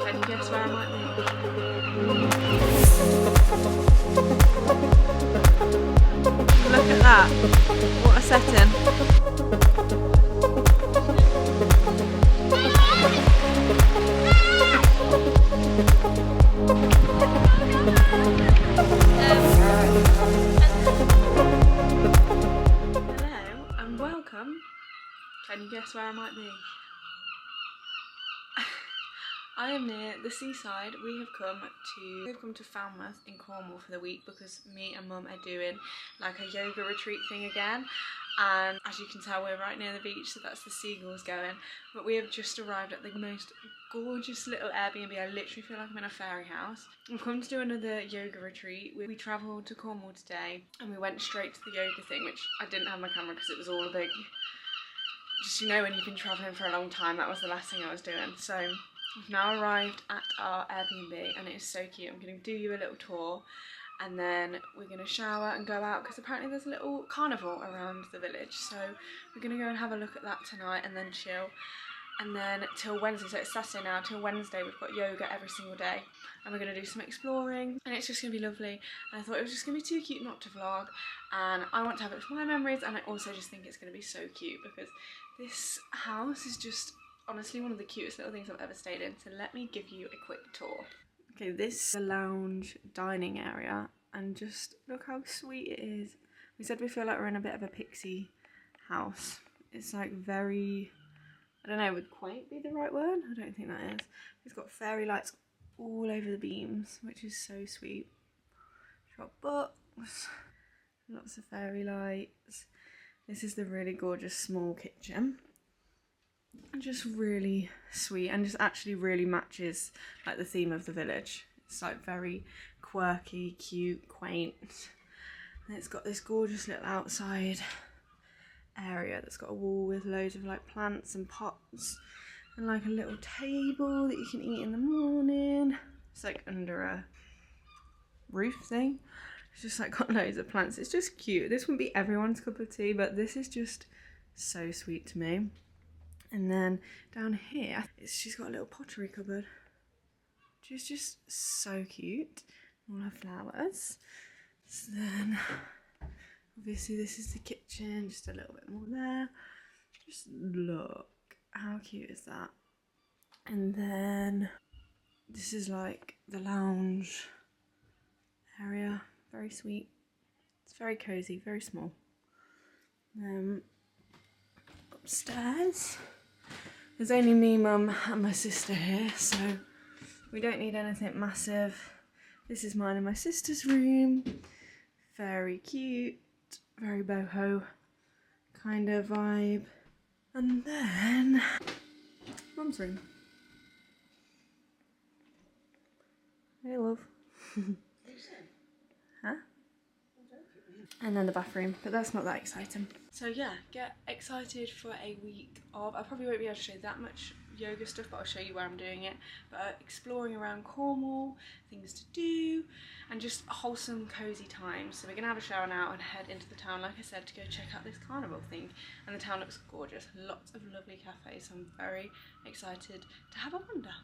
Can you guess where I might be? Look at that. What a setting. Hello and welcome. Can you guess where I might be? I am near the seaside. We've come to Falmouth in Cornwall for the week because me and Mum are doing like a yoga retreat thing again, and as you can tell we're right near the beach, so that's the seagulls going. But we have just arrived at the most gorgeous little Airbnb. I literally feel like I'm in a fairy house. We've come to do another yoga retreat. We travelled to Cornwall today and we went straight to the yoga thing, which I didn't have my camera because it was all a big, just, you know, when you've been travelling for a long time, that was the last thing I was doing. So we've now arrived at our Airbnb and it is so cute. I'm going to do you a little tour and then we're going to shower and go out because apparently there's a little carnival around the village. So we're going to go and have a look at that tonight and then chill. And then till Wednesday, so it's Saturday now, till Wednesday we've got yoga every single day. And we're going to do some exploring and it's just going to be lovely. And I thought it was just going to be too cute not to vlog. And I want to have it for my memories, and I also just think it's going to be so cute because this house is just honestly one of the cutest little things I've ever stayed in. So let me give you a quick tour. Okay, this is the lounge dining area and just look how sweet it is. We said we feel like we're in a bit of a pixie house. It's like very, I don't know, would quaint be the right word? I don't think that is. It's got fairy lights all over the beams, which is so sweet. It's got books, lots of fairy lights. This is the really gorgeous small kitchen. Just really sweet and just actually really matches like the theme of the village. It's like very quirky, cute, quaint. And it's got this gorgeous little outside area that's got a wall with loads of like plants and pots and like a little table that you can eat in the morning. It's like under a roof thing. It's just like got loads of plants. It's just cute. This wouldn't be everyone's cup of tea, but this is just so sweet to me. And then down here, she's got a little pottery cupboard, which is just so cute. All her flowers. So then, obviously this is the kitchen, just a little bit more there. Just look, how cute is that? And then this is like the lounge area, very sweet. It's very cozy, very small. Upstairs, there's only me, Mum and my sister here, so we don't need anything massive. This is mine and my sister's room. Very cute, very boho kind of vibe. And then Mum's room. Hey, love. Huh? And then the bathroom, but that's not that exciting. So yeah, get excited for a week of, I probably won't be able to show you that much yoga stuff, but I'll show you where I'm doing it. But exploring around Cornwall, things to do, and just wholesome, cozy times. So we're gonna have a shower now and head into the town, like I said, to go check out this carnival thing. And the town looks gorgeous, lots of lovely cafes, so I'm very excited to have a wander.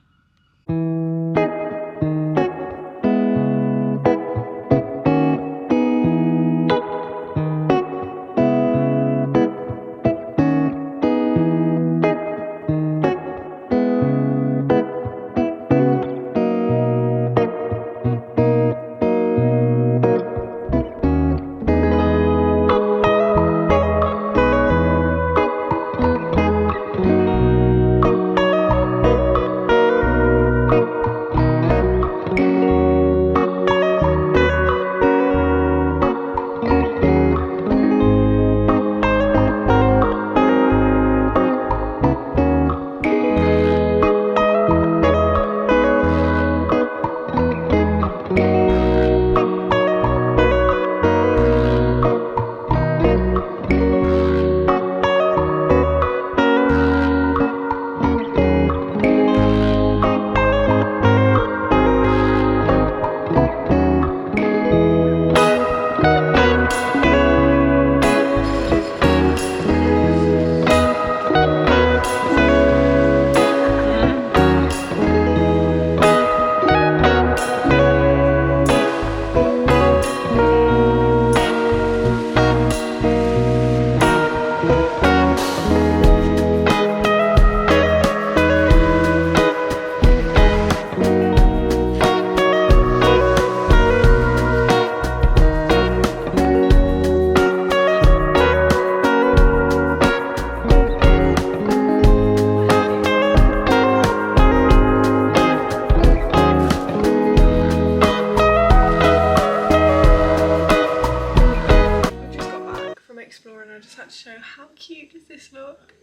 look.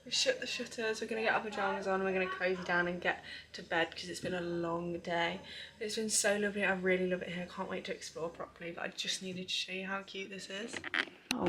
We shut the shutters, we're going to get our pyjamas on, we're going to cozy down and get to bed because it's been a long day. It's been so lovely, I really love it here, I can't wait to explore properly, but I just needed to show you how cute this is. Oh.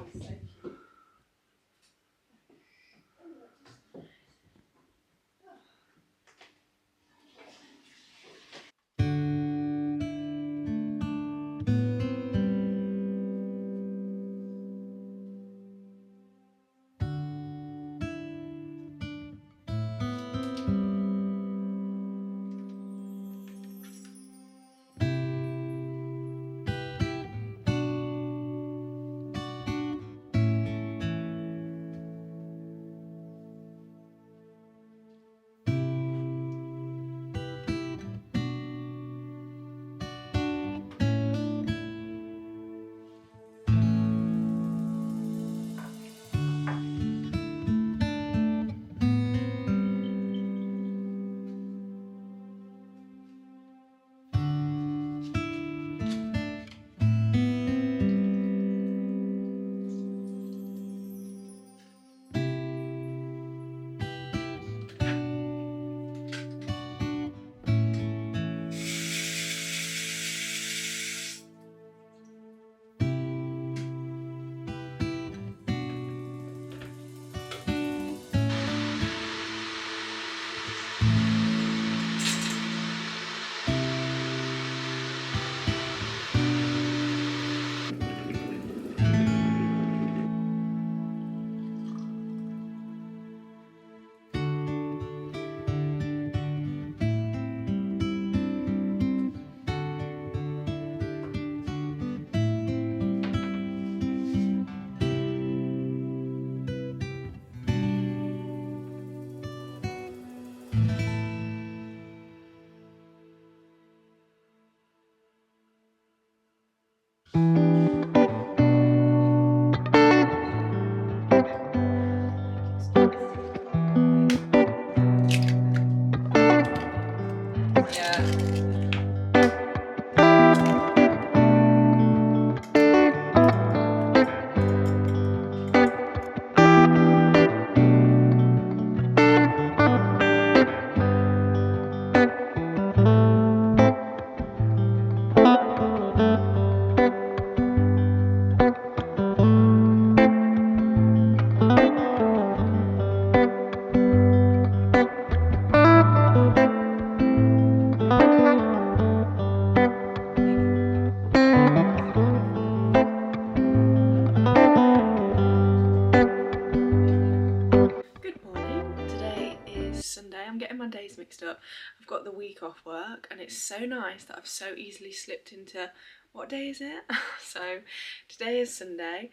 I'm getting my days mixed up. I've got the week off work and it's so nice that I've so easily slipped into, what day is it? So today is Sunday.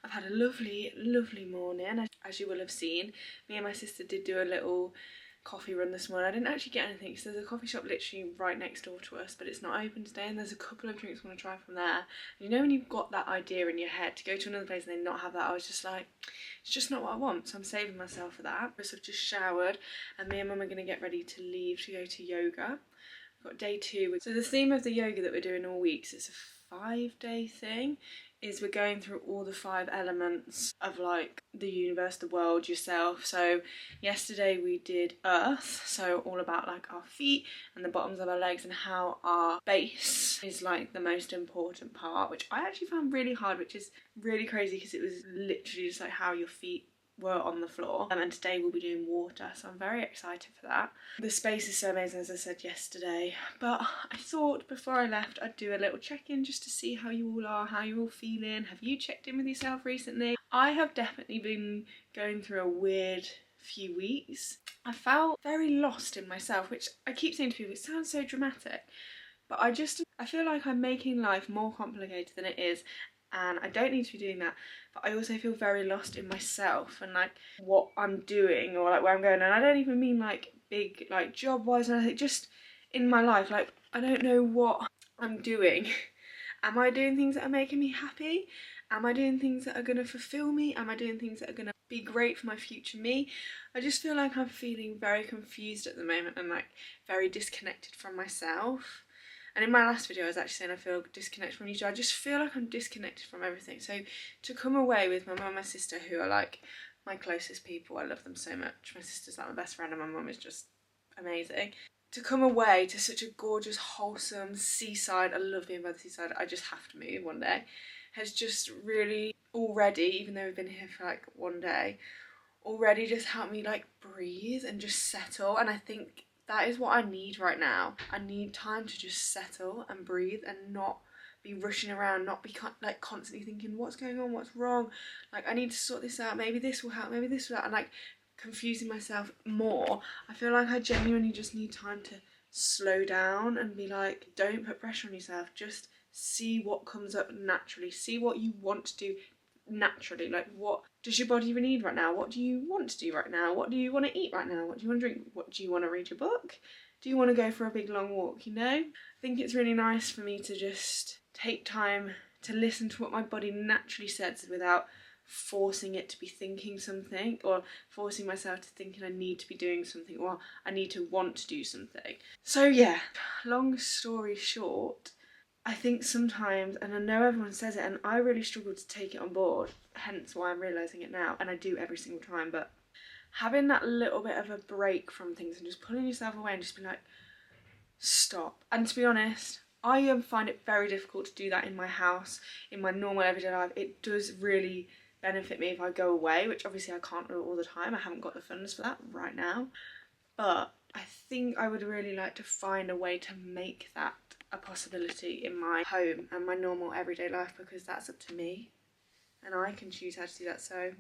I've had a lovely morning. As you will have seen, me and my sister did do a little coffee run this morning. I didn't actually get anything because there's a coffee shop literally right next door to us, but it's not open today, and there's a couple of drinks I want to try from there. And you know when you've got that idea in your head to go to another place and then not have that, I was just like, it's just not what I want, so I'm saving myself for that. So I've just showered and me and mum are going to get ready to leave to go to yoga. We've got day 2. So the theme of the yoga that we're doing all week, so it's a 5-day thing, is we're going through all the 5 elements of like the universe, the world, yourself. So yesterday we did earth, so all about like our feet and the bottoms of our legs and how our base is like the most important part, which I actually found really hard, which is really crazy because it was literally just like how your feet were on the floor. And today we'll be doing water, so I'm very excited for that. The space is so amazing, as I said yesterday, but I thought before I left I'd do a little check-in just to see how you all are, how you're all feeling. Have you checked in with yourself recently? I have definitely been going through a weird few weeks. I felt very lost in myself, which I keep saying to people, it sounds so dramatic, but I feel like I'm making life more complicated than it is, and I don't need to be doing that, but I also feel very lost in myself and like what I'm doing or like where I'm going. And I don't even mean like big like job wise and anything, just in my life. Like I don't know what I'm doing. Am I doing things that are making me happy? Am I doing things that are going to fulfill me? Am I doing things that are going to be great for my future me? I just feel like I'm feeling very confused at the moment and like very disconnected from myself. And in my last video I was actually saying I feel disconnected from YouTube. I just feel like I'm disconnected from everything. So to come away with my mum and my sister, who are like my closest people. I love them so much. My sister's like my best friend and my mum is just amazing. To come away to such a gorgeous, wholesome seaside, I love being by the seaside, I just have to move one day, has just really already, even though we've been here for like one day, already just helped me like breathe and just settle. And I think that is what I need right now. I need time to just settle and breathe and not be rushing around, not be like constantly thinking what's going on, what's wrong, like I need to sort this out, maybe this will help, maybe this will help, and like confusing myself more. I feel like I genuinely just need time to slow down and be like, don't put pressure on yourself, just see what comes up naturally, see what you want to do naturally. Like, what does your body even need right now? What do you want to do right now? What do you want to eat right now? What do you want to drink? What do you want to read your book? Do you want to go for a big long walk, you know? I think it's really nice for me to just take time to listen to what my body naturally says without forcing it to be thinking something, or forcing myself to thinking I need to be doing something, or I need to want to do something. So yeah, long story short, I think sometimes, and I know everyone says it, and I really struggle to take it on board, hence why I'm realising it now, and I do every single time, but having that little bit of a break from things and just pulling yourself away and just being like, stop. And to be honest, I find it very difficult to do that in my house, in my normal everyday life. It does really benefit me if I go away, which obviously I can't do all the time. I haven't got the funds for that right now. But I think I would really like to find a way to make that a possibility in my home and my normal everyday life, because that's up to me and I can choose how to do that. So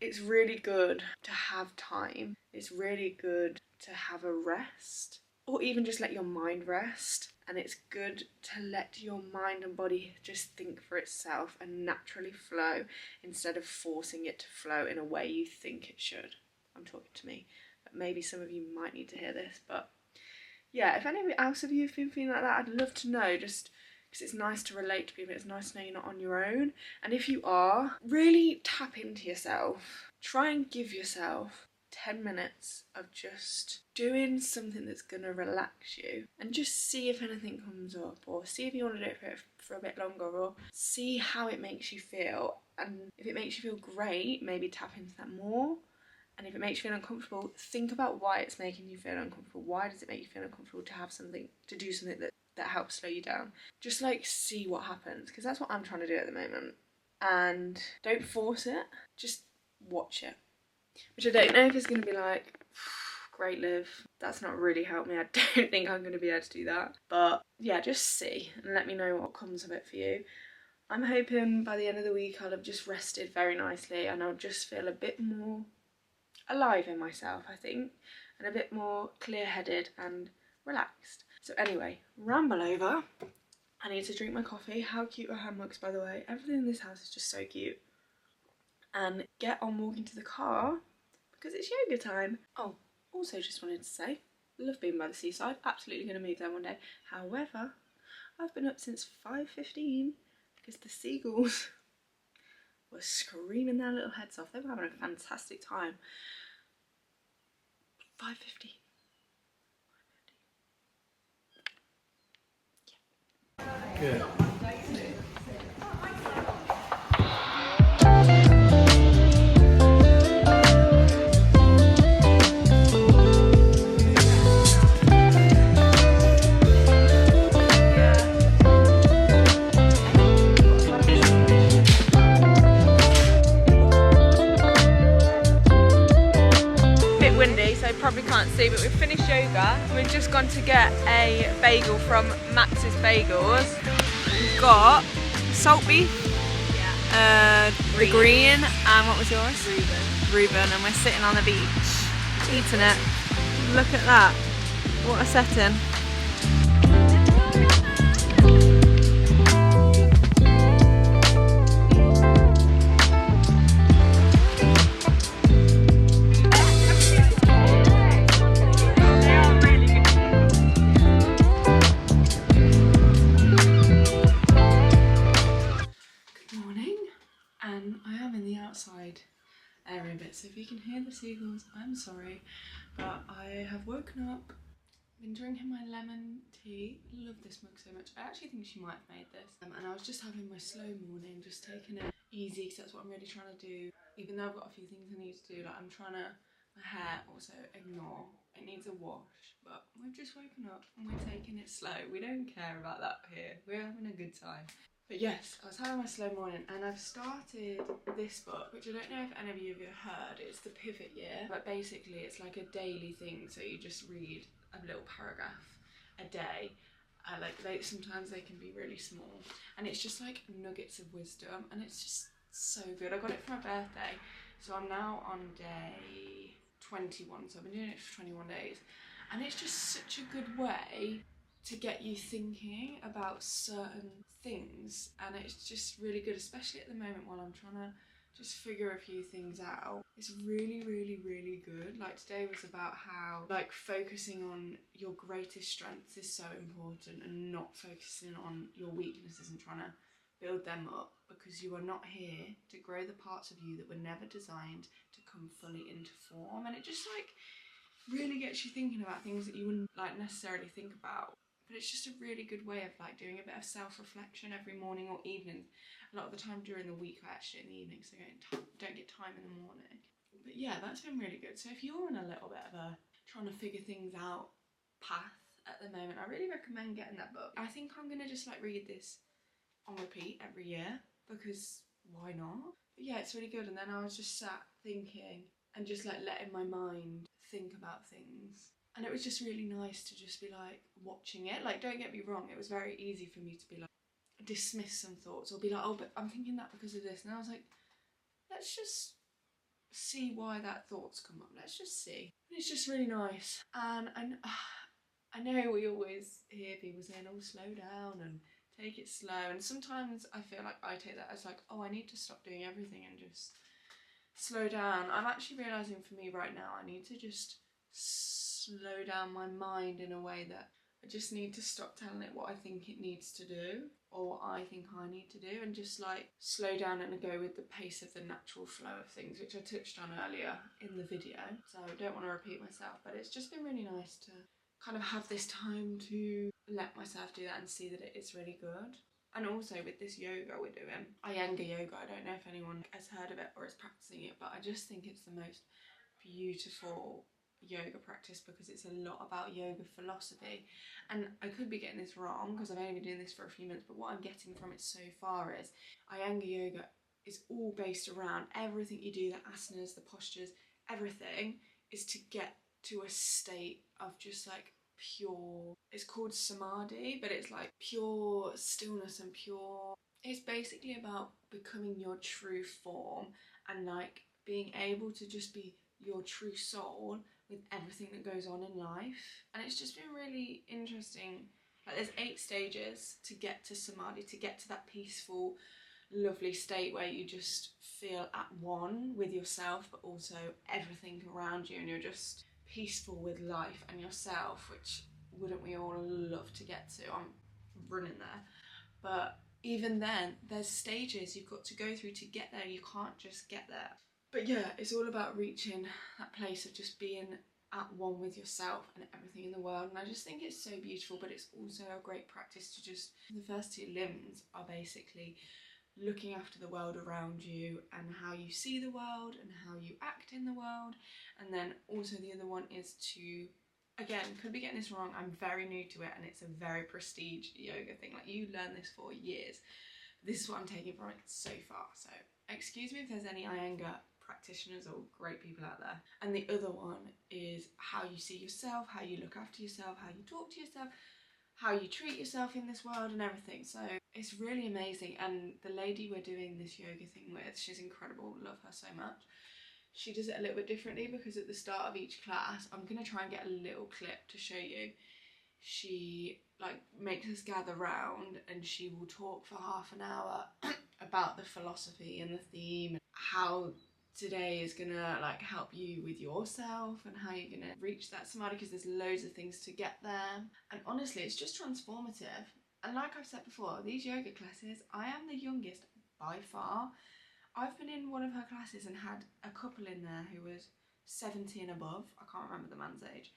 it's really good to have time. It's really good to have a rest, or even just let your mind rest. And it's good to let your mind and body just think for itself and naturally flow, instead of forcing it to flow in a way you think it should. I'm talking to me, but maybe some of you might need to hear this. But yeah, if any else of you have been feeling like that, I'd love to know, just because it's nice to relate to people. It's nice to know you're not on your own. And if you are, really tap into yourself. Try and give yourself 10 minutes of just doing something that's going to relax you, and just see if anything comes up, or see if you want to do it for a bit longer, or see how it makes you feel. And if it makes you feel great, maybe tap into that more. And if it makes you feel uncomfortable, think about why it's making you feel uncomfortable. Why does it make you feel uncomfortable to have something, to do something that helps slow you down? Just like see what happens, because that's what I'm trying to do at the moment. And don't force it, just watch it. Which I don't know if it's going to be like, great Liv, that's not really helped me. I don't think I'm going to be able to do that. But yeah, just see and let me know what comes of it for you. I'm hoping by the end of the week I'll have just rested very nicely, and I'll just feel a bit more alive in myself, I think, and a bit more clear-headed and relaxed. So anyway, ramble over. I need to drink my coffee. How cute are hand mugs, by the way? Everything in this house is just so cute. And get on walking to the car because it's yoga time. Oh, also just wanted to say, love being by the seaside. Absolutely going to move there one day. However, I've been up since 5:15 because the seagulls were screaming their little heads off. They were having a fantastic time. 5:50. Good. Windy, so probably can't see, but we've finished yoga. We've just gone to get a bagel from Max's Bagels. We've got salt beef, the green, and what was yours? Reuben, and we're sitting on the beach, eating it. Look at that, what a setting. Outside area bit, so if you can hear the seagulls, I'm sorry, but I have woken up, been drinking my lemon tea. Love this mug so much. I actually think she might have made this, and I was just having my slow morning, just taking it easy because that's what I'm really trying to do. even though I've got a few things I need to do, like I'm trying to, my hair also ignore, it needs a wash, but we've just woken up and we're taking it slow. We don't care about that here, we're having a good time. But yes, I was having my slow morning and I've started this book, which I don't know if any of you have heard. It's The Pivot Year, but basically it's like a daily thing, so you just read a little paragraph a day. Sometimes they can be really small, and it's just like nuggets of wisdom, and it's just so good. I got it for my birthday, so I'm now on day 21, so I've been doing it for 21 days, and it's just such a good way to get you thinking about certain things, and it's just really good, especially at the moment while I'm trying to just figure a few things out. It's really, really, really good. Like today was about how like focusing on your greatest strengths is so important and not focusing on your weaknesses and trying to build them up, because you are not here to grow the parts of you that were never designed to come fully into form. And it just like really gets you thinking about things that you wouldn't like necessarily think about. But it's just a really good way of like doing a bit of self-reflection every morning or evening. A lot of the time during the week I actually in the evening, so I don't get time in the morning. But yeah, that's been really good. So if you're in a little bit of a trying to figure things out path at the moment, I really recommend getting that book. I think I'm gonna just like read this on repeat every year, because why not? But yeah, it's really good. And then I was just sat thinking and just like letting my mind think about things, and it was just really nice to just be like watching it. Like, don't get me wrong, it was very easy for me to be like dismiss some thoughts or be like, oh, but I'm thinking that because of this, and I was like, let's just see why that thought's come up. Let's just see. And it's just really nice. And I know we always hear people saying, oh, slow down and take it slow, and sometimes I feel like I take that as like, oh, I need to stop doing everything and just slow down. I'm actually realising for me right now, I need to just slow down my mind in a way that I just need to stop telling it what I think it needs to do or what I think I need to do, and just like slow down and go with the pace of the natural flow of things, which I touched on earlier in the video, so I don't want to repeat myself. But it's just been really nice to kind of have this time to let myself do that and see that it is really good. And also with this yoga we're doing, Iyengar yoga, I don't know if anyone has heard of it or is practicing it, but I just think it's the most beautiful yoga practice, because it's a lot about yoga philosophy. And I could be getting this wrong because I've only been doing this for a few minutes, but what I'm getting from it so far is Iyengar yoga is all based around everything you do, the asanas, the postures, everything is to get to a state of just like pure, it's called samadhi, but it's like pure stillness and pure, it's basically about becoming your true form and like being able to just be your true soul with everything that goes on in life. And it's just been really interesting. Like, there's 8 stages to get to samadhi, to get to that peaceful, lovely state where you just feel at one with yourself but also everything around you, and you're just peaceful with life and yourself, which wouldn't we all love to get to? I'm running there. But even then, there's stages you've got to go through to get there. You can't just get there. But yeah, it's all about reaching that place of just being at one with yourself and everything in the world. And I just think it's so beautiful, but it's also a great practice to just, the first 2 limbs are basically looking after the world around you and how you see the world and how you act in the world. And then also the other one is to, again, could be getting this wrong, I'm very new to it, and it's a very prestige yoga thing. Like, you learn this for years. This is what I'm taking from it so far. So excuse me if there's any Iyengar practitioners or great people out there. And the other one is how you see yourself, how you look after yourself, how you talk to yourself, how you treat yourself in this world and everything. So it's really amazing. And the lady we're doing this yoga thing with, she's incredible, love her so much. She does it a little bit differently, because at the start of each class, I'm going to try and get a little clip to show you. She like makes us gather round and she will talk for half an hour about the philosophy and the theme, and how today is gonna like help you with yourself and how you're gonna reach that samadhi, because there's loads of things to get there. And honestly, it's just transformative. And like I've said before, these yoga classes, I am the youngest by far. I've been in one of her classes and had a couple in there who was 70 and above. I can't remember the man's age,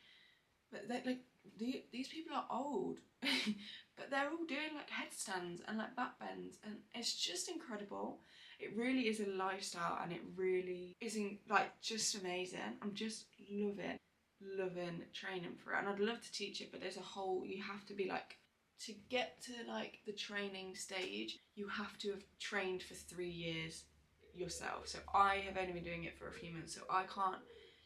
but these people are old, but they're all doing like headstands and like back bends, and it's just incredible. It really is a lifestyle, and it really isn't like just amazing. I'm just loving training for it, and I'd love to teach it, but there's a whole, you have to be like, to get to like the training stage, you have to have trained for 3 years yourself. So I have only been doing it for a few months, so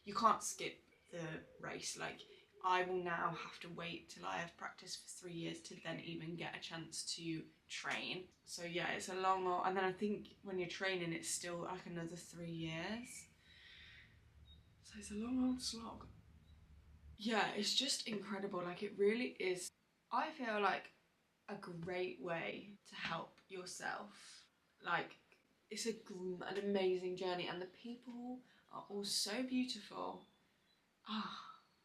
you can't skip the race. Like, I will now have to wait till I have practiced for 3 years to then even get a chance to train. So yeah, it's a long, and then I think when you're training, it's still like another 3 years. So it's a long old slog. Yeah, it's just incredible. Like, it really is, I feel like, a great way to help yourself. Like, it's an amazing journey, and the people are all so beautiful.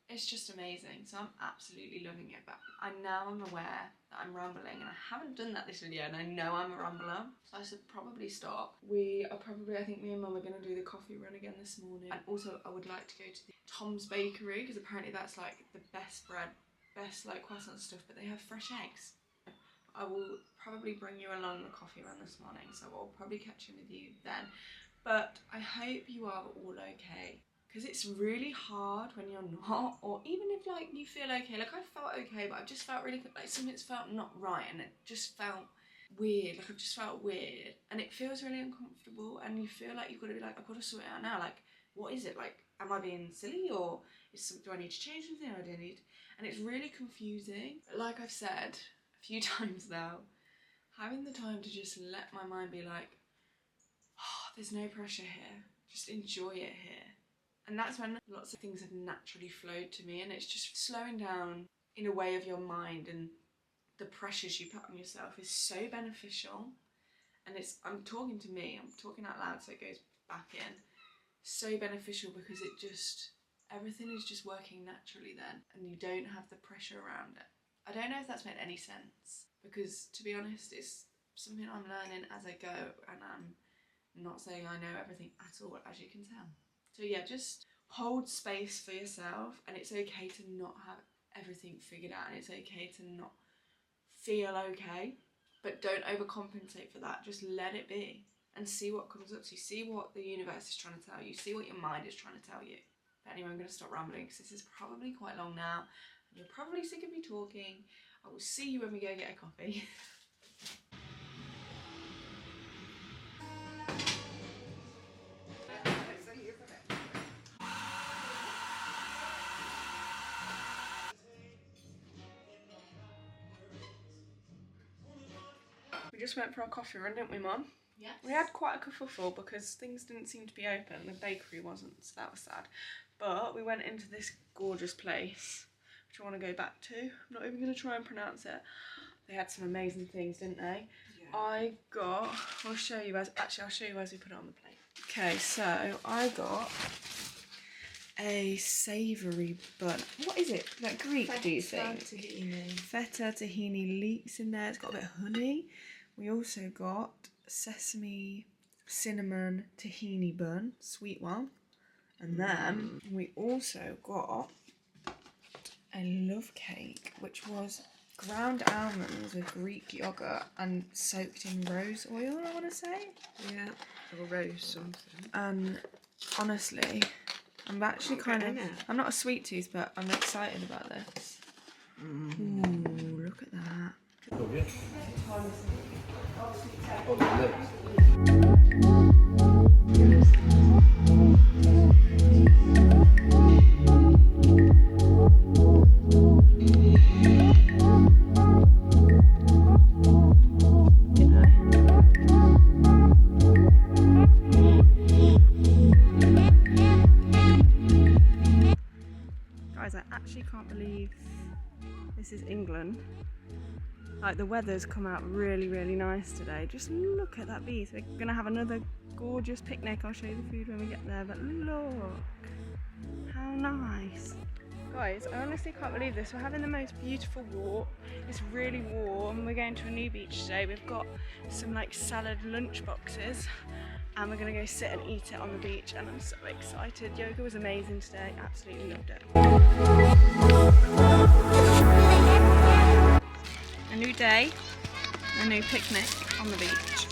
It's just amazing. So I'm absolutely loving it. But now I'm aware that I'm rambling, and I haven't done that this video, and I know I'm a rambler, so I should probably stop. I think me and Mum are going to do the coffee run again this morning, and also I would like to go to the Tom's Bakery, because apparently that's like the best bread, best like croissant stuff, but they have fresh eggs. I will probably bring you along the coffee run this morning, so I'll probably catch in with you then. But I hope you are all okay, because it's really hard when you're not, or even if like you feel okay. Like, I felt okay, but I've just felt really, like, something's felt not right, and it just felt weird. Like, I've just felt weird, and it feels really uncomfortable, and you feel like you've got to be like, I've got to sort it out now. Like, what is it? Like, am I being silly, or do I need to change something, or do I need? And it's really confusing. But like I've said a few times now, having the time to just let my mind be like, oh, there's no pressure here, just enjoy it here. And that's when lots of things have naturally flowed to me, and it's just slowing down in a way of your mind, and the pressures you put on yourself is so beneficial. And I'm talking to me, I'm talking out loud so it goes back in. So beneficial, because everything is just working naturally then, and you don't have the pressure around it. I don't know if that's made any sense, because to be honest, it's something I'm learning as I go, and I'm not saying I know everything at all, as you can tell. So yeah, just hold space for yourself, and it's okay to not have everything figured out, and it's okay to not feel okay, but don't overcompensate for that. Just let it be and see what comes up. So you see what the universe is trying to tell you, see what your mind is trying to tell you. But anyway, I'm going to stop rambling, because this is probably quite long now, and you're probably sick of me talking. I will see you when we go get a coffee. We just went for our coffee run, didn't we, Mum? Yes. We had quite a kerfuffle because things didn't seem to be open. The bakery wasn't, so that was sad. But we went into this gorgeous place, which I want to go back to. I'm not even going to try and pronounce it. They had some amazing things, didn't they? Yeah. I'll show you as we put it on the plate. Okay, so I got a savoury bun. What is it? Like Greek, feta, do you think? Tahini. Feta, tahini leeks in there. It's got a bit of honey. We also got sesame, cinnamon, tahini bun, sweet one. And then we also got a love cake, which was ground almonds with Greek yogurt and soaked in rose oil, I want to say. Yeah, or rose something. And honestly, I'm actually I'm not a sweet tooth, but I'm excited about this. Ooh, look at that. Oh, yeah. Guys, I actually can't believe this is England. Like, the weather's come out really, really nice today. Just look at that view. So we're gonna have another gorgeous picnic. I'll show you the food when we get there, but look, how nice. Guys, I honestly can't believe this. We're having the most beautiful walk. It's really warm. We're going to a new beach today. We've got some like salad lunch boxes, and we're gonna go sit and eat it on the beach, and I'm so excited. Yoga was amazing today. Absolutely loved it. A new day, a new picnic on the beach,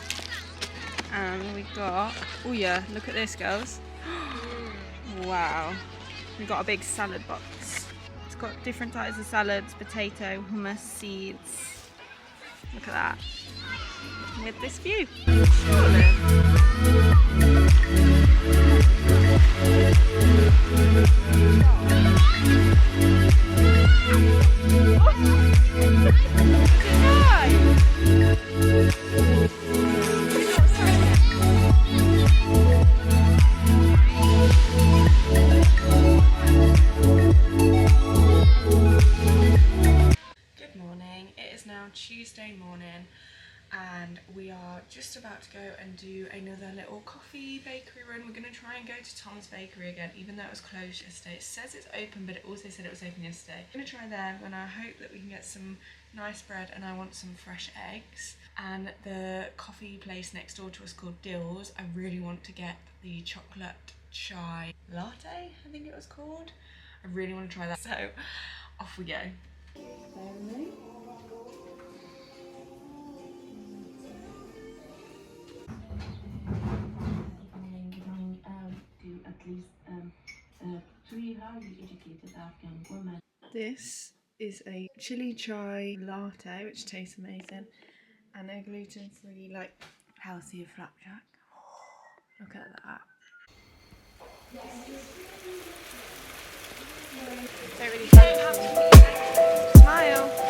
And we got, oh yeah, look at this, girls. Wow. We got a big salad box. It's got different types of salads, potato, hummus, seeds. Look at that. With this view. Tuesday morning, and we are just about to go and do another little coffee bakery run. We're going to try and go to Tom's Bakery again, even though it was closed yesterday. It says it's open, but it also said it was open yesterday. I'm going to try there, and I hope that we can get some nice bread, and I want some fresh eggs. And the coffee place next door to us called Dills, I really want to get the chocolate chai latte, I think it was called. I really want to try that, so off we go. At least 3 highly educated Afghan women. This is a chili chai latte, which tastes amazing, and a gluten-free, like, healthier flapjack. Oh, look at that. Don't really have to smile.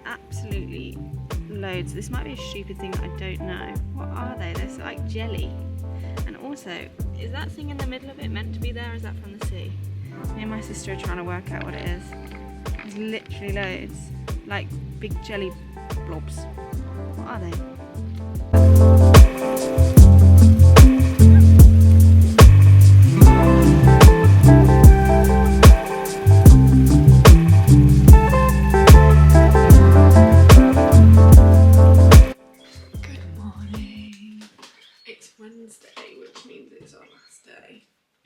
Absolutely loads. This might be a stupid thing that I don't know. What are they? They're like jelly. And also, is that thing in the middle of it meant to be there, or is that from the sea? Me and my sister are trying to work out what it is. There's literally loads. Like big jelly blobs. What are they?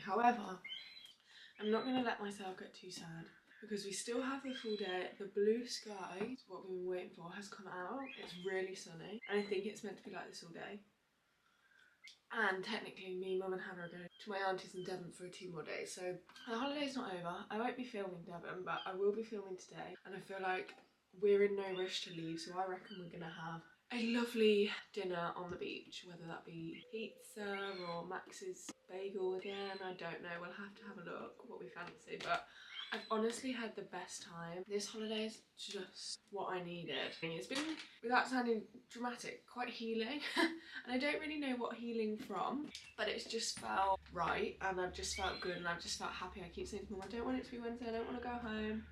However, I'm not going to let myself get too sad because we still have the full day. The blue sky, what we've been waiting for, has come out. It's really sunny, and I think it's meant to be like this all day. And technically me, Mum and Hannah are going to my auntie's in Devon for 2 more days, so the holiday's not over. I won't be filming Devon, but I will be filming today, and I feel like we're in no rush to leave, so I reckon we're going to have a lovely dinner on the beach, whether that be pizza or Max's bagel again. I don't know, we'll have to have a look what we fancy, but I've honestly had the best time. This holiday is just what I needed. It's been, without sounding dramatic, quite healing. And I don't really know what healing from, but it's just felt right, and I've just felt good, and I've just felt happy. I keep saying to Mum, I don't want it to be Wednesday, I don't want to go home.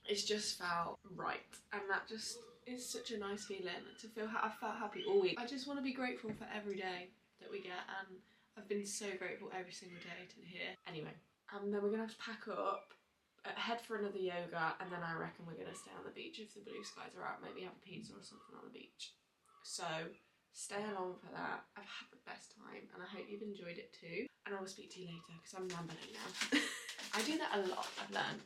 It's just felt right, and that just is such a nice feeling to feel. I've felt happy all week. I just want to be grateful for every day that we get, and I've been so grateful every single day to hear. Anyway, then we're gonna have to pack up, head for another yoga, and then I reckon we're gonna stay on the beach if the blue skies are out. Maybe have a pizza or something on the beach. So stay along for that. I've had the best time, and I hope you've enjoyed it too. And I will speak to you later because I'm rambling now. I do that a lot, I've learned.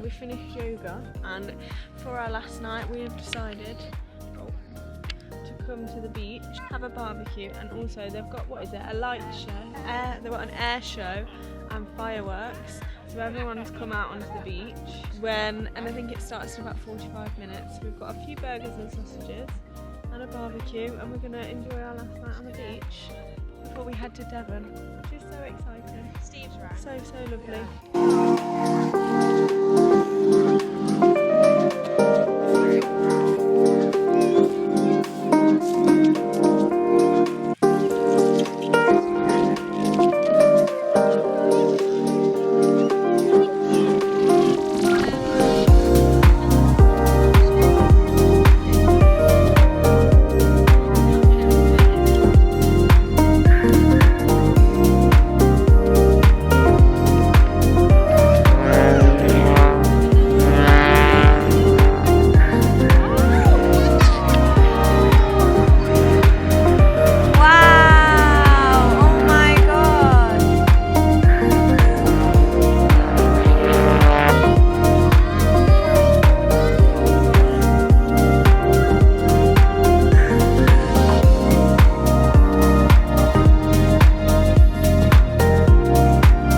we finished yoga, and for our last night we have decided to come to the beach, have a barbecue, and also they've got, what is it, a light show, they've got an air show and fireworks, so everyone's come out onto the beach and I think it starts in about 45 minutes. We've got a few burgers and sausages and a barbecue, and we're going to enjoy our last night on the beach before we head to Devon, which is so exciting. Steve's right. So lovely.